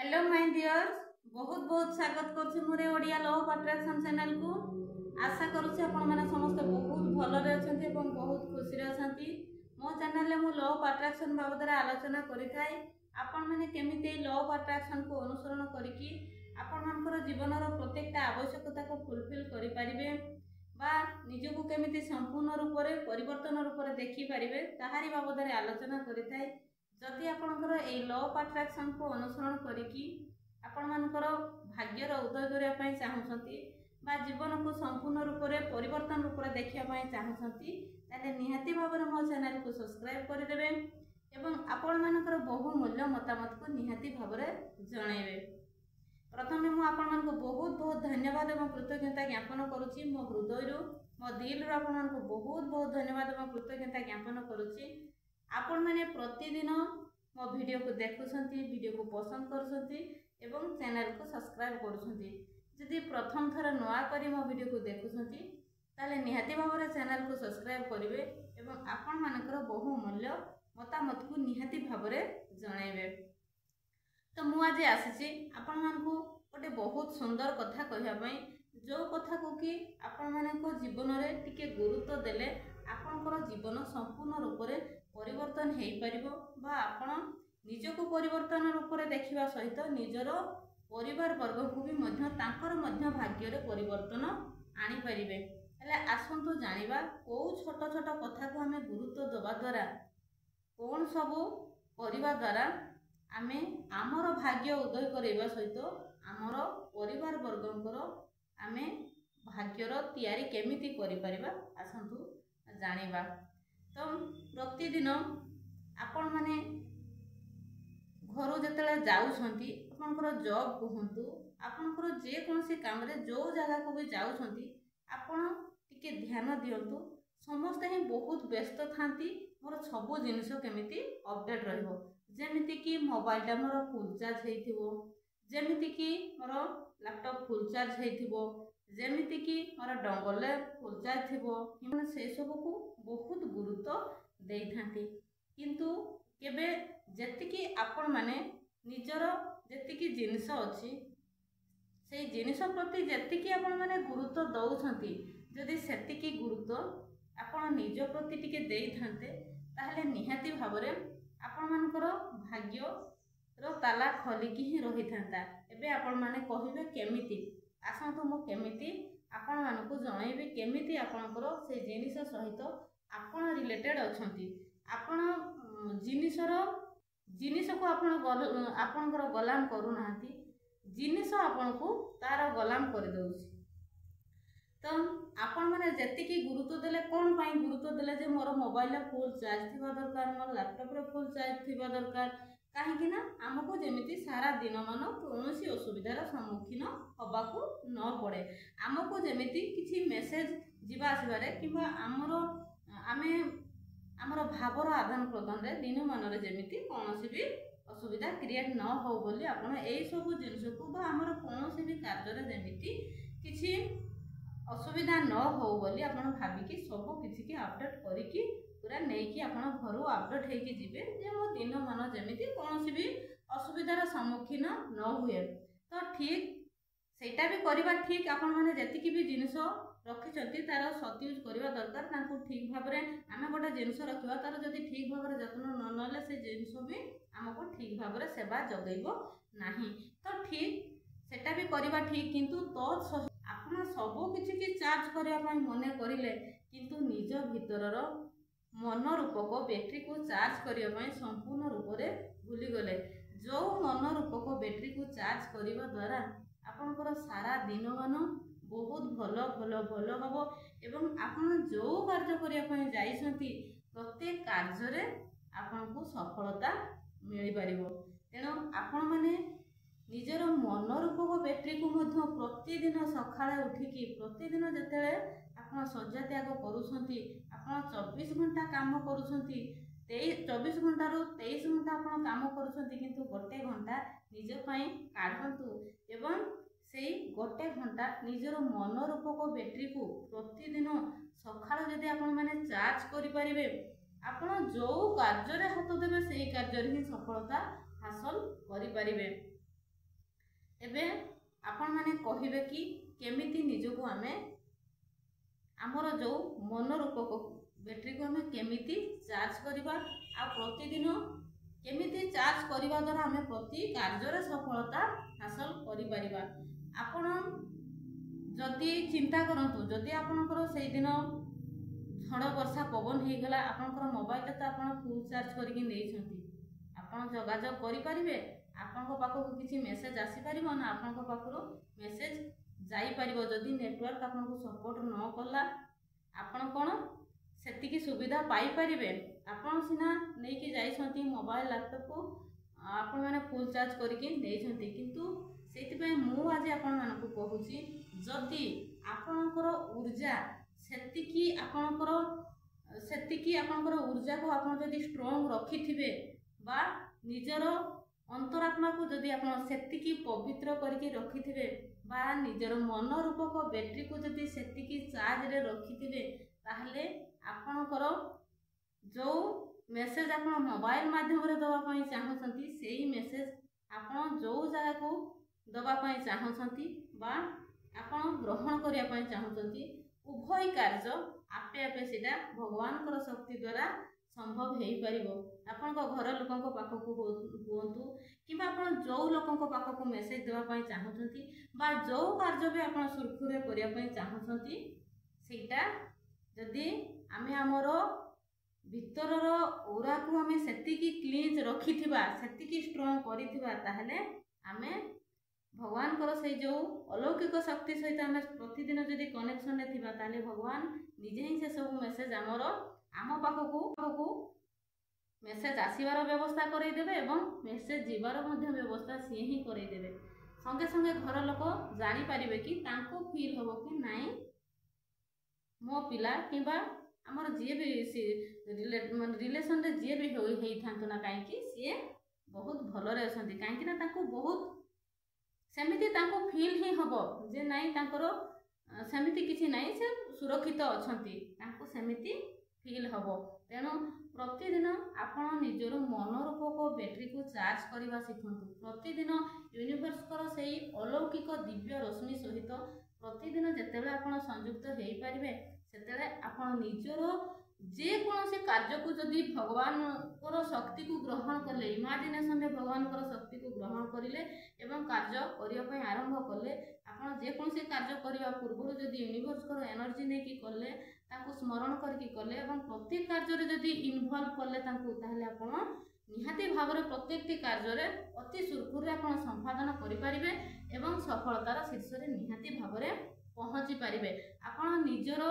Hello my dears, बहुत बहुत स्वागत करछि मोरे Odia law of attraction channel को। आशा करूछि आपण माने समस्त बहुत भलरे अछंती एवं बहुत खुशी रे अछंती। मो चैनल रे मु लॉ ऑफ अट्रैक्शन बाबदरे आलोचना करिथाय। आपण माने केमिते लॉ ऑफ अट्रैक्शन को अनुसरण करिकि आपण मानकर जीवनर प्रत्येकटा आवश्यकता को फुलफिल करि परिबे बा निजको केमिते संपूर्ण रूप रे परिवर्तन रूप रे देखि परिबे ताहारी बाबदरे आलोचना करिथाय। जदि आपणकर ए लॉ ऑफ अट्रैक्शन को अनुसरण करिकि आपण मानकर भाग्यर उदय करिया पई चाहुछंती बा जीवन को संपूर्ण रूप रे परिवर्तन रूप रे देखिया पई चाहुछंती ताले निहाती भाबरे मो चैनल को सब्सक्राइब करि देबे एवं आपण मानकर बहुमूल्य मतामत को निहाती भाबरे जणाइबे। प्रथमे मु आपण मानको बहुत बहुत धन्यवाद एवं कृतज्ञता ज्ञापन करूची। मो हृदयरु मो दिलरु आपण मानको बहुत बहुत धन्यवाद एवं कृतज्ञता ज्ञापन करूची। आपण माने प्रतिदिन मो वीडियो को देखुछंती, वीडियो को पसंद करछंती एवं चैनल को सब्सक्राइब करछंती। जदि प्रथम थर नया करी मो वीडियो को देखुछंती ताले निहाती भाबरे चैनल को सब्सक्राइब करिवे एवं आपण मानकर बहुमूल्य मतामत को निहाती भाबरे जणाइबे। तो मु आज आसीची आपण मानकू गोटे बहुत सुंदर कथा कहया पई, जो कथा को कि आपण मानक जीवन रे टिके गुरुत्व देले आपनकर जीवन संपूर्ण रूप रे परिवर्तन हेई परिबो बा आपण निजको परिवर्तन रूप रे देखिबा सहित निजर परिवार वर्ग को भी मध्य तांकर मध्य भाग्य रे परिवर्तन आनी परिबे। हेले आसंतु जानिबा को छोट छोट कथा को हमें गुरुत्व दबा द्वारा कोन सब परिवा द्वारा आमे आमर भाग्य उदय करैबा सहित आमर परिवार वर्गंकर आमे भाग्यर तैयारी केमिति करि परिबा आसंतु जानिबा। तो प्रतिदिन आपण माने घर जतले जाउछंती आपनकर जॉब कहंतु आपनकर जे कोनसी काम रे जो जगह को भी जाउछंती आपण टिके ध्यान दियंतु। समस्त ही बहुत व्यस्त थांती, मोर सब जिनिस केमिति अपडेट रहइबो, जेमिति कि मोबाइल मोर फुल चार्ज हेइथिबो, जेमिति कि मोर लैपटॉप फुल चार्ज हेइथिबो, जेमिति कि मोर डंगले फुल चार्ज थिबो, कि से सब को बहुत गुरुत्व देई थांती। किंतु केबे जेतिकी आपण माने निजर जेतिकी जिनिस अछि से जिनिस प्रति जेतिकी आपण माने गुरुत्व दउछंती, जदि सेतिकी गुरुत्व आपण निज प्रति टिके देई थांते ताहले निहाती भाबरे आपण मानकर भाग्य रो ताला खोलिकी ही रही थांता। एबे आपण माने कहिबे केमिति, आसंतु मो केमिति आपण मानको जणाइबे केमिति आपणकर से जिनिस सहित आपण रिलेटेड अछंती। आपण जिनिस को आपणकर गलाम करू नाहंती, जिनिस आपनको तार गलाम कर दउछि। तो आपण माने जेतिकी गुरुत्व देले कोन पाई गुरुत्व देले जे मोर मोबाइल फुल चार्ज थिबा दरकार, मोर लैपटॉप रे फुल चार्ज थिबा दरकार, काहे कि ना हमको जेमिति सारा दिन मान कोनोसी असुविधार सम्मुखीन होबाकू न पड़े, हमको जेमिति किछि मेसेज जिबा आसीबारे किबा आमर भावर आदान प्रदान रे दिन मान रे जेमिति कोनोसी भी असुविधा क्रिएट न हो बोली आपण एई सब जिनिस को बा हमर कोनोसी भी कार्य रे जेमिति किछि असुविधा न हो बोली आपण भाबिकी सब किछि के अपडेट करिकी पूरा नेकी आपण घर अपडेट हेकी जिबे जे मो दिन मान जेमिति कोनोसी भी असुविधार सम्मुखीन न हुए। तो ठीक सेटा भी करबा ठीक, आपण माने जेतिकी भी जिनिस रखिछंती तार सती यूज करबा दरकार, तांको ठीक भाबरे आमे गोटे जिनिस रखिबा तार जदि ठीक भाबरे जत्न न नले से जिनिस भी हमको ठीक भाबरे सेवा जगैबो नाही। तो ठीक सेटा भी करबा ठीक, किंतु तो आपण सब किछि के चार्ज करबा पई मने करिले किंतु निज भीतरर मन रूपक बैटरी को चार्ज करबा पई संपूर्ण रूप रे भूली गले। जो मन रूपक बैटरी को चार्ज करबा द्वारा आपनकर सारा दिन मान बहुत भल भल भल हबो एवं आपण जो कार्य करिया पई जाइसंती प्रत्येक कार्य रे आपनको सफलता मिलि परिबो। तेनो आपण माने निजर मन रूपक बैटरी को मध्य प्रतिदिन सकाळे उठिकी प्रतिदिन जतेले आपण सज्जा त्याग करूछंती, आपण 24 घंटा काम करूछंती, 24 घंटा रो 23 घंटा आपण काम करूछंती, किंतु गोटे घंटा निज पई काढंतु एवं सेई गोटे घंटा निजर मन रूपक बैटरी को प्रतिदिन सकाळ जदि आपण माने चार्ज करि परिबे आपण जो कार्य रे हाथ देबे सेई कार्य रे ही सफलता हासिल करि परिबे। एबे आपण माने कहिबे कि केमिति निजको आमे आमर जो मन रूपक बैटरी को आमे केमिति चार्ज करबा आ प्रतिदिन केमिति चार्ज करबा द्वारा आमे प्रति कार्य सफलता हासिल करि परिबा। आपण जदि चिंता करंतु जदि आपनकर सेहि दिन झड़ वर्षा पवन हो गला आपनकर मोबाइल तो आपण फुल चार्ज करके नहीं आपण जोगाजोग करि परिबे आपन पाखक किसी मेसेज आसी पारिबो ना आपन पाखरो मेसेज जाई पारिबो। जदि नेटवर्क आपन को सपोर्ट न कला आपन कोन सेतिकी सुविधा पाई परिबे। आपन सिना नै कि जाइसंती मोबाइल लैपटॉप को आपन माने फुल चार्ज करके नेइसंती किंतु सेति पे मु आज आपन मान को कहूची जदि आपनकर ऊर्जा सेतिकी आपनकर ऊर्जा को आपन जदि स्ट्रांग रखिथिबे बा निजर अंतरात्मा को जदि आपन सेतिकी पवित्र करके रखिथिबे बा निजर मन रूपक बैटरी को जदि सेतिकी चार्ज रे रखिथिबे ताहले आपनकर जो मेसेज आपन मोबाइल माध्यम रे दवा पई चाहछंती सेही मेसेज आपन जो जगह को दवा पई चाहछंती बा आपन ग्रहण करिया पई चाहछंती उभय कार्य आपे आपे सीधा भगवान कर शक्ति द्वारा संभव हो पारिबो। आपन को घर लोकन को पाखक होंतु किबा आपन जो लोकन को पाखक मेसेज देवा पई चाहछंती बा जो कार्य भी आपन सुरखुरे करिया पई चाहछंती सेटा जदि आमे हमरो भितरर ओरा को आमे सेतिकी क्लीन रखिथिबा सेतिकी स्ट्रांग करिथिबा ताहले आमे भगवान कर से जो अलौकिक शक्ति सहित आमे प्रतिदिन जदि कनेक्शन रे थिबा ताले भगवान निजे ही से सब मेसेज आम पाखक मेसेज आसबार व्यवस्था करदेवे एवं मेसेज जीवार व्यवस्था सी ही करदेवे। संगे संगे घर लोक जानीपारे कि फील हम कि नाई मो पिला कि आमर जी भी रिलेशन रे जी भी होता ना कहीं सी बहुत भलरे अच्छा कहीं बहुत सेमिति फील ही हम जे नाई सेमिति किसी नाई से सुरक्षित अच्छा सेमिति फील हम। तेणु प्रतिदिन आपण निजर मन रूपक बैटरी को चार्ज करने शिखु। प्रतिदिन यूनिवर्स कर से अलौकिक दिव्य रोशनी सहित प्रतिदिन जितेबाला आपण संयुक्त हो पारे से आपण निजर जेकोसी कार्य को जदि भगवान को शक्ति को ग्रहण कले इमाजिनेशन रे भगवान को शक्ति को ग्रहण करें एवं कार्य करने आरंभ कले आपण जेकोसी कार्य करने पूर्व जदि यूनिवर्स को एनर्जी नहीं कि कले स्मरण करके कले एवं प्रत्येक कार्य जदि इनवॉल्व कले ताहले आपण निहाती भाव में प्रत्येक कार्य अति सुरखुर आपण संपादन करें एवं सफलतार शीर्ष में निहाती भाव में पहुँची पारे। आपण निजर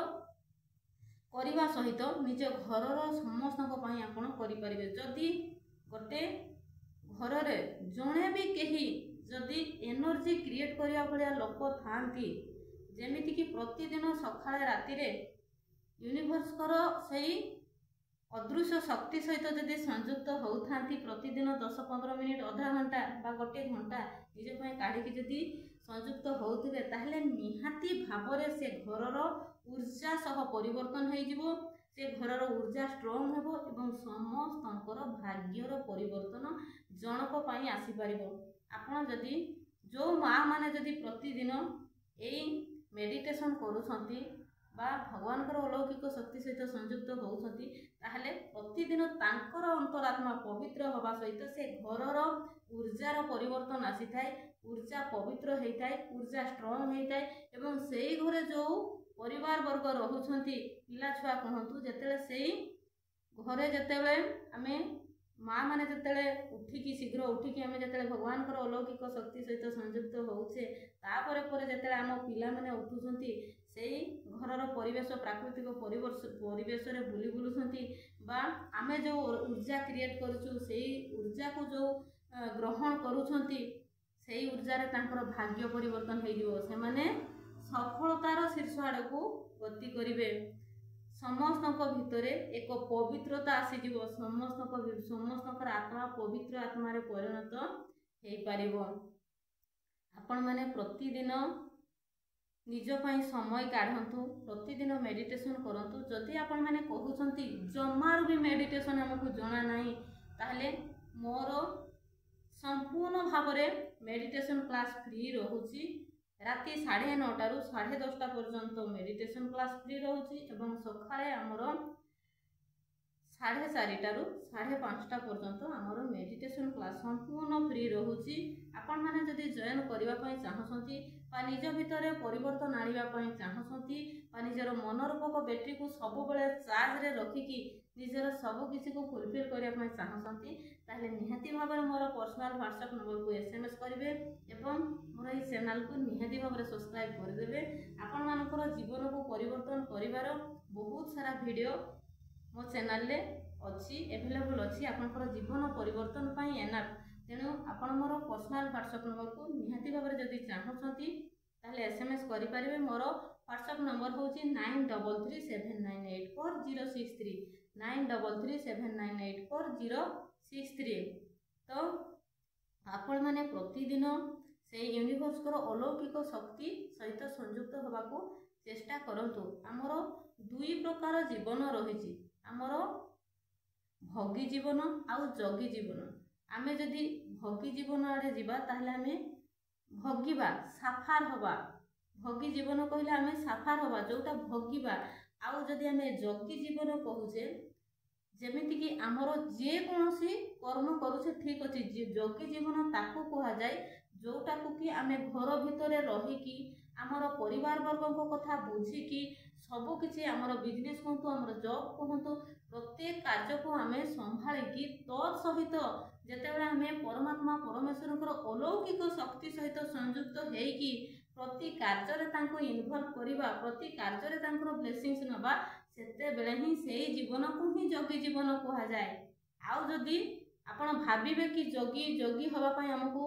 करने सहित निज घर समस्त आपण करें। जदि गोटे घर में जड़े भी कहीं जदि एनर्जी क्रिएट करने भाया लोक था जमीक प्रतिदिन सकाଳେ राति यूनिवर्स कर से अदृश्य शक्ति सहित जदि संयुक्त होता प्रतिदिन 10-15 मिनिट आधा घंटा बा गोटे घंटा निजे काढ़ी जदि संयुक्त होते ताहले निहाती भाव से घरर ऊर्जा सह परिवर्तन हो से घरर ऊर्जा स्ट्रांग हो एवं समस्त भाग्यर परिवर्तन जनक पाई आसीपर। आपण जदि जो माँ माने जदि प्रतिदिन यही मेडिटेशन करुछंती बा भगवान अलौकिक शक्ति सहित संयुक्त होती ताहले प्रतिदिन तांकर अंतरात्मा पवित्र हवा सहित से घरर ऊर्जार परिवर्तन आसी थाए ऊर्जा पवित्र होता है ऊर्जा स्ट्रांग होता है एवं से घरे जो परिवार वर्ग रोचंती पिला छुआ कहतु जिते से घरे जिते आम माँ मैंने जिते उठिकी शीघ्र उठिकी आम जिते भगवान अलौकिक शक्ति सहित संयुक्त होचे तापर जिते आम पिला माने उठुंट से घरर परिवेश प्राकृतिक परिवेश रे बुली बुलुंट बा आमे जो ऊर्जा क्रिएट करूँ से ऊर्जा को जो ग्रहण करुँच से ऊर्जा रे तांकर भाग्य परिवर्तन हो माने सफलतार शीर्ष आड़ को गति करेंगे। समस्त भितर एक पवित्रता आसीज समस्त आत्मा पवित्र आत्मा रे परिणत हो पार। आपण मैंने प्रतिदिन निजपाई समय काढ़तु प्रतिदिन मेडिटेशन करतु। जदि आपण मैंने कहते जमार भी मेडिटेशन आमको जना ना ताहले मोर संपूर्ण भाव मेडिटेशन क्लास फ्री रोचे राति 9:30 रु 10:30 पर्यंत मेडिटेशन क्लास फ्री रोचे एवं सकाळे आमर 4:30 रु 5:30 पर्यंत आमर मेडिटेशन क्लास संपूर्ण फ्री रोचे। आपण माने जदि जॉइन करबा पई चाहछंती बा निज भितर परिवर्तन आनिबा पई चाहछंती बा निजर मनोरूपक बैटरी को सब बेले चार्ज रे रखिकी निजर सब किसी को फुलफिल करबा पई चाहछंती ताले निहाती भाबरे मोर पर्सनल व्हाट्सएप नंबर को एसएमएस करिवे एवं मोर ई चैनल को निहाती भाबरे सब्सक्राइब कर देबे। आपण मानकर जीवन को परिवर्तन करिवार बहुत सारा वीडियो मो चैनल रे अच्छी अवेलेबल अच्छी आपनकर जीवन परिवर्तन पई एनफ तेणु आपण मोर पर्सनल व्हाट्सएप नंबर को निहाती भाबरे जदि चाहछंती ताले एसएमएस करि परिबे। मोर व्हाट्सएप नंबर होची 9337984063 9337984063। तो आपण माने प्रतिदिन से यूनिवर्स को अलौकिक शक्ति सहित संयुक्त होबाकू चेष्टा करंतु। आमर दुई प्रकार जीवन रही आमर भोगी जीवन आउ जगी जीवन। आमे जदि भोगी जीवन आड़े जीवा ताहले आमे भोगिबा साफार हवा भोगी जीवन कहले आमे साफार हवा जोटा भोगिबा। आउ जदि आमे जगी जीवन कहूचे जेमिति कि आमर जे कोनोसी कर्म करूचे ठीक अछि जगी जीवन ताकू कहा जाय जोटा को कि आमे घर भितरे रही कि आमर परिवार वर्ग को कथा बुझी कि सब किछि आमर बिजनेस कहतु आमर जॉब कहतु प्रत्येक कार्य को आमे संभाळिकी तत् सहित जेतेबेले आमे परमात्मा परमेश्वर अलौकिक शक्ति सहित संयुक्त हेइकी प्रति कार्य रे तांको इन्वॉल्व करिबा प्रति कार्य रे तांकर ब्लेसिंग्स नबा सेतेबेले ही सेही जीवन को ही जगी जीवन कहा जाए। आउ जदि आपण भाबिबे कि जगी जगी हवा पई हमकु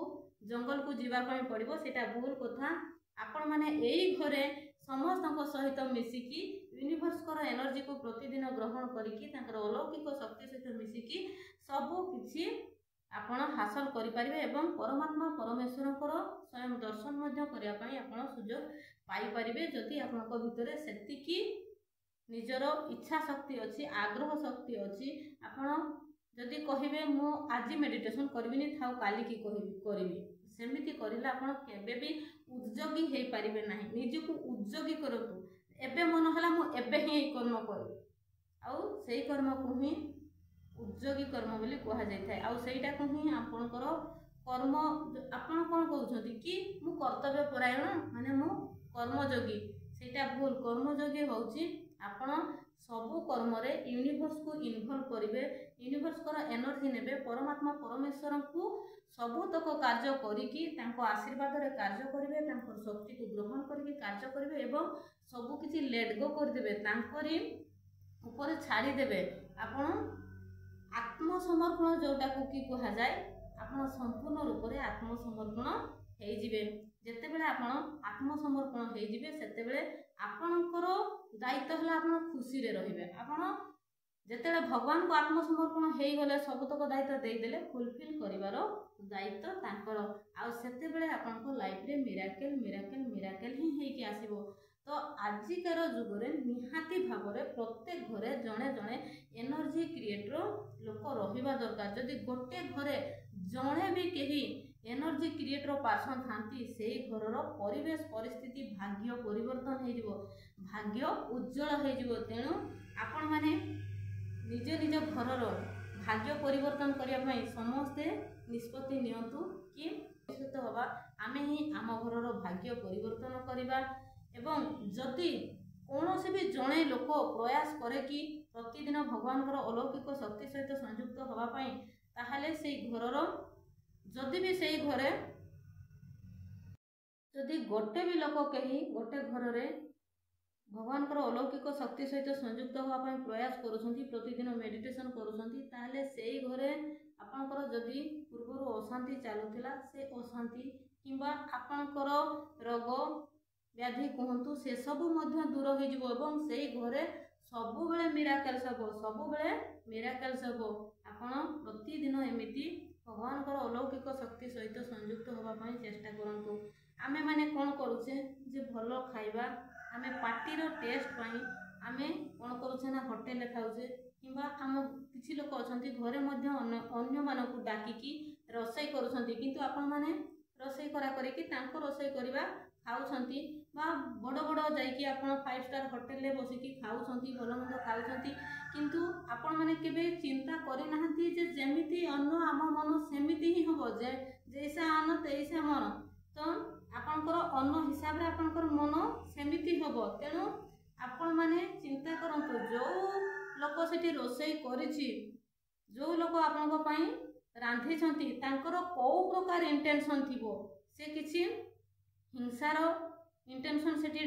जंगल को जीवा पई पड़िबो सेटा भूल कथा। आपण माने एई घरे समस्त सहित मिसिकी यूनिवर्स को एनर्जी को प्रतिदिन ग्रहण करिकी तांकर अलौकिक शक्ति सहित मिसिकी सबु किछि आपण हासिल करि परिबे एवं परमात्मा परमेश्वर स्वयं दर्शन मध्य करिया पई आपण सुयोग पाई परिबे जदि आपनक भितरे सेतिकी निजर इच्छा शक्ति अच्छी आग्रह शक्ति अच्छी। आपण जदि कहिबे मु आज मेडिटेशन करबिनी थाउ काली की करिबी सेमिति करिला आपण केबे भी उद्योगी हे परिबे नाही। निजको उद्योगी करतु एबे मन होला मु एबे ही कर्म करबी आउ सेही कर्म को ही उद्योगी कर्म बोली कहा जाय थाय। आउ सेहीटा को ही आपनकर कर्म आपण कोन कहउछंती कि मु कर्तव्य परायण माने मु कर्मयोगी सेटा भूल। कर्मयोगी होउची आपण सबु कर्म रे यूनिवर्स को इन्वॉल्व करिवे यूनिवर्स को एनर्जी नेबे परमात्मा परमेश्वर को सबुतक कार्य करिकी तांको आशीर्वाद रे कार्य करिवे तांको शक्ति को ग्रहण करिके कार्य करिवे एवं सबु किछि लेट गो कर देबे तांकरी ऊपर छाड़ी देबे। आपण आत्मसमर्पण जोटा को कि कहा जाय आपण संपूर्ण रूप रे आत्मसमर्पण हेइ जिवे। जेतेबेले आपण आत्मसमर्पण हेइ जिवे सेतेबेले आपणकर दायित्व हला आपण खुशी रे रहिबे। आपण जेतेबेले भगवान को आत्मसमर्पण हेइ गले सबतक दायित्व देइ देले फुलफिल करिवार दायित्व तांकर आ सेतेबेले आपणको लाइफ रे मिराकल मिराकल मिराकल ही हेइकी आसीबो। तो आजिकार जुगरे निहाती भावरे प्रत्येक घरे जणे जणे एनर्जी क्रिएटर लोक रहिबा दरकार। जदि गोटे घरे जणे भी केही एनर्जी क्रिएटर पार्सन थांती से घरर परिवेश परिस्थिति भाग्य परिवर्तन हो भाग्य उज्जवल हो। तेणु आपण माने निज निज घरर भाग्य परिवर्तन करने समस्ते निष्पत्ति नियंतु कि हवा आमे ही आम घरर भाग्य परिवर्तन करवा। एवं जदि कौन भी जड़े लोक प्रयास करे कि प्रतिदिन भगवान अलौकिक शक्ति सहित संयुक्त होगापाई ताहले से घरर जदि भी से घरे जदि गोटे भी लोक कहीं गोटे घर रे भगवान अलौकिक शक्ति सहित संयुक्त होगापाई प्रयास करुछंती प्रतिदिन मेडिटेशन करुछंती ताहले से घरे आपनकर जदि पूर्वर अशांति चलुथिला से अशांति किंबा आपनकर रोग व्याधि कहतु से सबू दूर हो से घरे सबु बेले मिराकल्स हम सबु बेले मिराकल्स हम। आपण प्रतिदिन एमिति भगवान अलौकिक शक्ति सहित संयुक्त होगापाई चेष्टा करंतु। आमे माने कौन करुचे जे भल खाइबा आमे पार्टीर टेस्ट पाई आमे कौन करुचे ना होटेल खाऊचे किंबा आम किछि लोक अछंती घरे मध्य अन्य मानकु डाकिकी ରୋଷେଇ କରୁଛନ୍ତି କିନ୍ତୁ ଆପଣମାନେ ରୋଷେଇ କରା କରିକି ତାଙ୍କୁ ରୋଷେଇ କରିବା ଖାଉଛନ୍ତି ବା ବଡ଼ ବଡ଼ ଯାଇକି ଆପଣ 5 ଷ୍ଟାର ହୋଟେଲରେ ବସିକି ଖାଉଛନ୍ତି, ଭଲ ମନ୍ଦ ଖାଉଛନ୍ତି, କିନ୍ତୁ ଆପଣମାନେ କେବେ ଚିନ୍ତା କରିନାହାନ୍ତି ଯେ ଯେମିତି ଅନ୍ନ ଆମ ମନ ସେମିତି ହିଁ ହେବ, ଯେ ଜୈସା ଅନ୍ନ ତୈସା ମନ। ତ ଆପଣଙ୍କର ଅନ୍ନ ହିସାବରେ ଆପଣଙ୍କର ମନ ସେମିତି ହେବ। ତେଣୁ ଆପଣମାନେ ଚିନ୍ତା କରନ୍ତୁ, ଯେଉଁ ଲୋକ ସେଠି ରୋଷେଇ କରିଛି, ଯେଉଁ ଲୋକ ଆପଣଙ୍କ ପାଇଁ ରାନ୍ଧିଛନ୍ତି, ତାଙ୍କର କେଉଁ ପ୍ରକାର ଇଣ୍ଟେନସନ୍ ଥିବ। ସେ କିଛି ହିଂସାର ଇଣ୍ଟେନସନ୍ ସେଠି,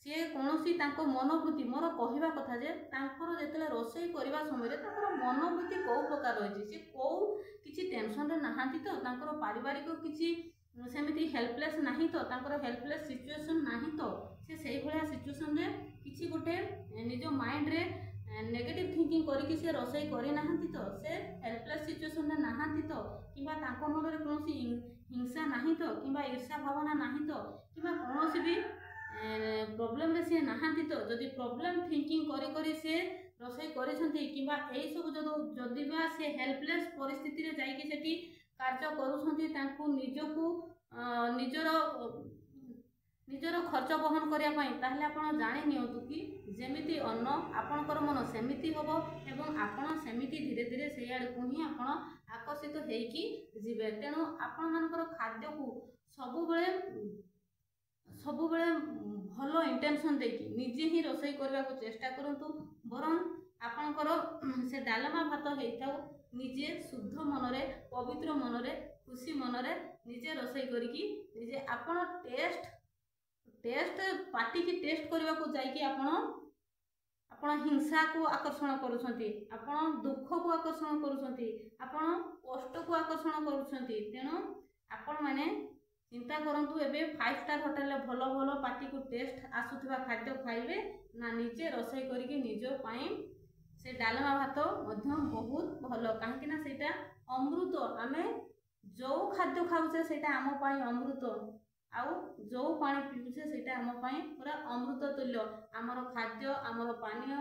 ସିଏ କୌଣସି ତାଙ୍କ ମନୋବୃତ୍ତି, ମୋର କହିବା କଥା ଯେ ତାଙ୍କର ଯେତେବେଳେ ରୋଷେଇ କରିବା ସମୟରେ ତାଙ୍କର ମନୋବୃତ୍ତି କେଉଁ ପ୍ରକାର ରହିଛି, ସେ କେଉଁ କିଛି ଟେନସନ୍ରେ ନାହାନ୍ତି ତ, ତାଙ୍କର ପାରିବାରିକ କିଛି ସେମିତି ହେଲ୍ପଲେସ୍ ନାହିଁ ତ, ତାଙ୍କର ହେଲ୍ପଲେସ୍ ସିଚୁଏସନ୍ ନାହିଁ ତ, ସେ ସେଇଭଳିଆ ସିଚୁଏସନ୍ରେ କିଛି ଗୋଟେ ନିଜ ମାଇଣ୍ଡରେ ନେଗେଟିଭ୍ ଥିଙ୍କିଂ କରିକି ସେ ରୋଷେଇ କରିନାହାନ୍ତି ତ, ସେ ହେଲ୍ପଲେସ୍ ସିଚୁଏସନ୍ରେ ନାହାନ୍ତି ତ, କିମ୍ବା ତାଙ୍କ ମନରେ କୌଣସି ହିଂସା ନାହିଁ ତ, କିମ୍ବା ଈର୍ଷା ଭାବନା ନାହିଁ ତ, କିମ୍ବା କୌଣସି ବି ପ୍ରୋବ୍ଲେମରେ ସିଏ ନାହାନ୍ତି ତ। ଯଦି ପ୍ରୋବ୍ଲେମ୍ ଥିଙ୍କିଂ କରି କରି ସେ ରୋଷେଇ କରିଛନ୍ତି କିମ୍ବା ଏଇସବୁ ଯଦି ବା ସେ ହେଲ୍ପଲେସ୍ ପରିସ୍ଥିତିରେ ଯାଇକି ସେଠି କାର୍ଯ୍ୟ କରୁଛନ୍ତି, ତାଙ୍କୁ ନିଜର ଖର୍ଚ୍ଚ ବହନ କରିବା ପାଇଁ, ତାହେଲେ ଆପଣ ଜାଣି ନିଅନ୍ତୁ କି ଯେମିତି ଅନ୍ନ ଆପଣଙ୍କର ମନ ସେମିତି ହେବ ଏବଂ ଆପଣ ସେମିତି ଧୀରେ ଧୀରେ ସେଇ ଆଡ଼କୁ ହିଁ ଆପଣ ଆକର୍ଷିତ ହେଇକି ଯିବେ। ତେଣୁ ଆପଣମାନଙ୍କର ଖାଦ୍ୟକୁ ସବୁବେଳେ ଭଲ ଇଣ୍ଟେନସନ୍ ଦେଇକି ନିଜେ ହିଁ ରୋଷେଇ କରିବାକୁ ଚେଷ୍ଟା କରନ୍ତୁ। ବରଂ ଆପଣଙ୍କର ସେ ଡାଲମା ଭାତ ହେଇଥାଉ, ନିଜେ ଶୁଦ୍ଧ ମନରେ, ପବିତ୍ର ମନରେ, ଖୁସି ମନରେ ନିଜେ ରୋଷେଇ କରିକି ନିଜେ ଆପଣ ପାଟିକି ଟେଷ୍ଟ କରିବାକୁ ଯାଇକି ଆପଣ ହିଂସାକୁ ଆକର୍ଷଣ କରୁଛନ୍ତି, ଆପଣ ଦୁଃଖକୁ ଆକର୍ଷଣ କରୁଛନ୍ତି, ଆପଣ କଷ୍ଟକୁ ଆକର୍ଷଣ କରୁଛନ୍ତି। ତେଣୁ ଆପଣମାନେ ଚିନ୍ତା କରନ୍ତୁ, ଏବେ 5 ଷ୍ଟାର ହୋଟେଲରେ ଭଲ ଭଲ ପାଟିକୁ ଟେଷ୍ଟ ଆସୁଥିବା ଖାଦ୍ୟ ଖାଇବେ ନା ନିଜେ ରୋଷେଇ କରିକି ନିଜ ପାଇଁ। ସେ ଡାଲମା ଭାତ ମଧ୍ୟ ବହୁତ ଭଲ, କାହିଁକି ନା ସେଇଟା ଅମୃତ। ଆମେ ଯେଉଁ ଖାଦ୍ୟ ଖାଉଛେ ସେଇଟା ଆମ ପାଇଁ ଅମୃତ, ଆଉ ଯେଉଁ ପାଣି ପିଉଛେ ସେଇଟା ଆମ ପାଇଁ ପୁରା ଅମୃତ ତୁଲ୍ୟ। ଆମର ଖାଦ୍ୟ, ଆମର ପାନୀୟ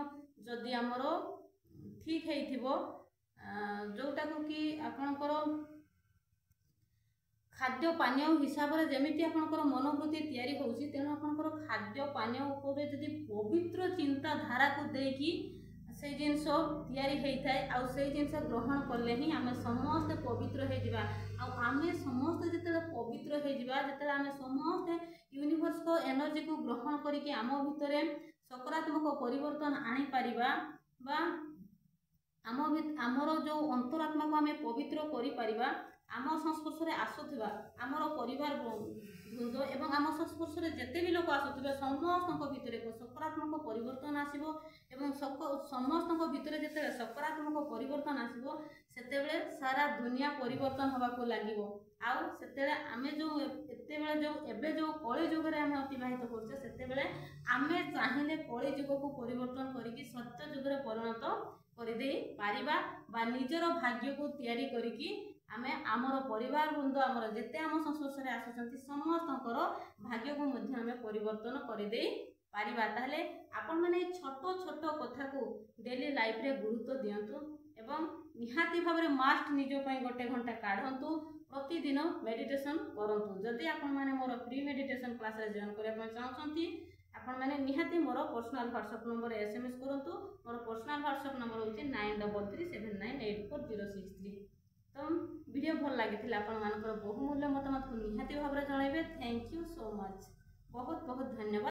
ଯଦି ଆମର ଠିକ୍ ହେଇଥିବ, ଯେଉଁଟାକୁ କି ଆପଣଙ୍କର ଖାଦ୍ୟ ପାନୀୟ ହିସାବରେ ଯେମିତି ଆପଣଙ୍କର ମନୋବୃତ୍ତି ତିଆରି ହେଉଛି, ତେଣୁ ଆପଣଙ୍କର ଖାଦ୍ୟ ପାନୀୟ ଉପରେ ଯଦି ପବିତ୍ର ଚିନ୍ତାଧାରାକୁ ଦେଇକି ସେଇ ଜିନିଷ ତିଆରି ହେଇଥାଏ, ଆଉ ସେଇ ଜିନିଷ ଗ୍ରହଣ କଲେ ହିଁ ଆମେ ସମସ୍ତେ ପବିତ୍ର ହେଇଯିବା। ଆଉ ଆମେ ସମସ୍ତେ ଯେତେବେଳେ ପବିତ୍ର ହେଇଯିବା, ଯେତେବେଳେ ଆମେ ସମସ୍ତେ ୟୁନିଭର୍ସଙ୍କ ଏନର୍ଜିକୁ ଗ୍ରହଣ କରିକି ଆମ ଭିତରେ ସକାରାତ୍ମକ ପରିବର୍ତ୍ତନ ଆଣିପାରିବା ବା ଆମର ଯେଉଁ ଅନ୍ତରାତ୍ମାକୁ ଆମେ ପବିତ୍ର କରିପାରିବା, ଆମ ସଂସ୍ପର୍ଶରେ ଆସୁଥିବା ଆମର ପରିବାର ବୃନ୍ଦ ଏବଂ ଆମ ସଂସ୍ପର୍ଶରେ ଯେତେ ବି ଲୋକ ଆସୁଥିବେ, ସମସ୍ତଙ୍କ ଭିତରେ ଏକ ସକାରାତ୍ମକ ପରିବର୍ତ୍ତନ ଆସିବ। ଏବଂ ସମସ୍ତଙ୍କ ଭିତରେ ଯେତେବେଳେ ସକାରାତ୍ମକ ପରିବର୍ତ୍ତନ ଆସିବ, ସେତେବେଳେ ସାରା ଦୁନିଆ ପରିବର୍ତ୍ତନ ହେବାକୁ ଲାଗିବ। ଆଉ ସେତେବେଳେ ଆମେ ଏବେ ଯେଉଁ କଳି ଯୁଗରେ ଆମେ ଅତିବାହିତ କରୁଛେ, ସେତେବେଳେ ଆମେ ଚାହିଁଲେ କଳି ଯୁଗକୁ ପରିବର୍ତ୍ତନ କରିକି ସତ୍ୟ ଯୁଗରେ ପରିଣତ କରିଦେଇ ପାରିବା ବା ନିଜର ଭାଗ୍ୟକୁ ତିଆରି କରିକି ଆମେ ଆମର ପରିବାର ବୃନ୍ଦ, ଆମର ଯେତେ ଆମ ସଂସ୍ପର୍ଶରେ ଆସୁଛନ୍ତି ସମସ୍ତଙ୍କର ଭାଗ୍ୟକୁ ମଧ୍ୟ ଆମେ ପରିବର୍ତ୍ତନ କରିଦେଇ ପାରିବା। ତାହେଲେ ଆପଣମାନେ ଛୋଟ ଛୋଟ କଥାକୁ ଡେଲି ଲାଇଫରେ ଗୁରୁତ୍ୱ ଦିଅନ୍ତୁ ଏବଂ ନିହାତି ଭାବରେ ମାଷ୍ଟ ନିଜ ପାଇଁ 1 ଘଣ୍ଟା କାଢ଼ନ୍ତୁ, ପ୍ରତିଦିନ ମେଡିଟେସନ୍ କରନ୍ତୁ। ଯଦି ଆପଣମାନେ ମୋର ଫ୍ରି ମେଡିଟେସନ୍ କ୍ଲାସରେ ଜଏନ୍ କରିବା ପାଇଁ ଚାହୁଁଛନ୍ତି, ଆପଣମାନେ ନିହାତି ମୋର ପର୍ସନାଲ୍ ହ୍ୱାଟ୍ସଆପ୍ ନମ୍ବରରେ SMS କରନ୍ତୁ। ମୋର ପର୍ସନାଲ୍ ହ୍ୱାଟ୍ସଆପ୍ ନମ୍ବର ହେଉଛି 9337984063। ତ ଭିଡ଼ିଓ ଭଲ ଲାଗିଥିଲା, ଆପଣମାନଙ୍କର ବହୁମୂଲ୍ୟ ମତାମତକୁ ନିହାତି ଭାବରେ ଜଣାଇବେ। ଥ୍ୟାଙ୍କ ୟୁ ସୋ ମଚ୍, ବହୁତ ବହୁତ ଧନ୍ୟବାଦ।